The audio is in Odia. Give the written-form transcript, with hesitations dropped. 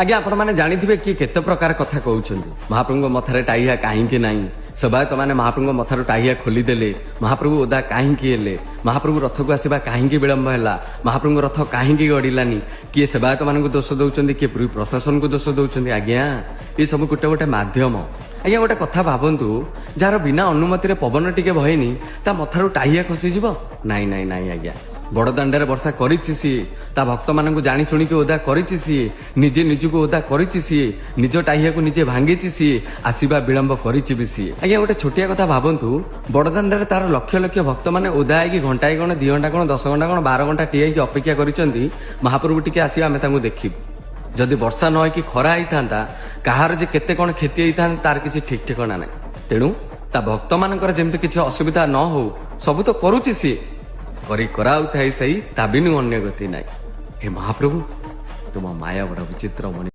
ଆଜ୍ଞା ଆପଣମାନେ ଜାଣିଥିବେ କିଏ କେତେ ପ୍ରକାର କଥା କହୁଛନ୍ତି। ମହାପ୍ରଭୁଙ୍କ ମଥାରେ ଟାହିଆ କାହିଁକି ନାହିଁ, ସେବାୟତ ମାନେ ମହାପ୍ରଭୁଙ୍କ ମଥାରୁ ଟାହିଆ ଖୋଲିଦେଲେ, ମହାପ୍ରଭୁ ଓଦା କାହିଁକି ହେଲେ, ମହାପ୍ରଭୁ ରଥକୁ ଆସିବା କାହିଁକି ବିଳମ୍ବ ହେଲା, ମହାପ୍ରଭୁଙ୍କ ରଥ କାହିଁକି ଗଡ଼ିଲାନି। କିଏ ସେବାୟତ ମାନଙ୍କୁ ଦୋଷ ଦଉଛନ୍ତି, କିଏ ପୁରୀ ପ୍ରଶାସନକୁ ଦୋଷ ଦଉଛନ୍ତି। ଆଜ୍ଞା ଏ ସବୁ ଗୋଟେ ଗୋଟେ ମାଧ୍ୟମ। ଆଜ୍ଞା ଗୋଟେ କଥା ଭାବନ୍ତୁ, ଯାହାର ବିନା ଅନୁମତିରେ ପବନ ଟିକେ ବହେନି ତା ମଥାରୁ ଟାହିଆ ଖସିଯିବ? ନାଇଁ ନାଇଁ ନାଇଁ ଆଜ୍ଞା, ବଡଦାଣ୍ଡରେ ବର୍ଷା କରିଛି ସିଏ, ତା ଭକ୍ତମାନଙ୍କୁ ଜାଣି ଶୁଣିକି ଓଦା କରିଛି ସିଏ, ନିଜେ ନିଜକୁ ଓଦା କରିଛି ସିଏ, ନିଜ ଟାହିଆକୁ ନିଜେ ଭାଙ୍ଗିଛି ସିଏ, ଆସିବା ବିଳମ୍ବ କରିଛି ବି ସିଏ। ଆଜ୍ଞା ଗୋଟେ ଛୋଟିଆ କଥା ଭାବନ୍ତୁ, ବଡଦାଣ୍ଡରେ ତାର ଲକ୍ଷ ଲକ୍ଷ ଭକ୍ତମାନେ ଓଦା ହେଇକି ଘଣ୍ଟାଏ କଣ 2 ଘଣ୍ଟା କଣ 10 ଘଣ୍ଟା କଣ 12 ଘଣ୍ଟା ଠିଆ ହେଇକି ଅପେକ୍ଷା କରିଛନ୍ତି ମହାପ୍ରଭୁ ଟିକେ ଆସିବା ଆମେ ତାଙ୍କୁ ଦେଖିବୁ। ଯଦି ବର୍ଷା ନ ହେଇକି ଖରା ହେଇଥାନ୍ତା କାହାର ଯେ କେତେ କଣ କ୍ଷତି ହେଇଥାନ୍ତା ତାର କିଛି ଠିକ ଠିକଣା ନାହିଁ। ତେଣୁ ତା ଭକ୍ତମାନଙ୍କର ଯେମିତି କିଛି ଅସୁବିଧା ନ ହଉ ସବୁ ତ କରୁଛି ସିଏ, କରି କରାଉଥାଏ ସେଇ ତା ବିନୁ ଅନ୍ୟ ଗତି ନାହିଁ। ହେ ମହାପ୍ରଭୁ ତୁମ ମାୟା ବଡ଼ ବିଚିତ୍ର ମଣି।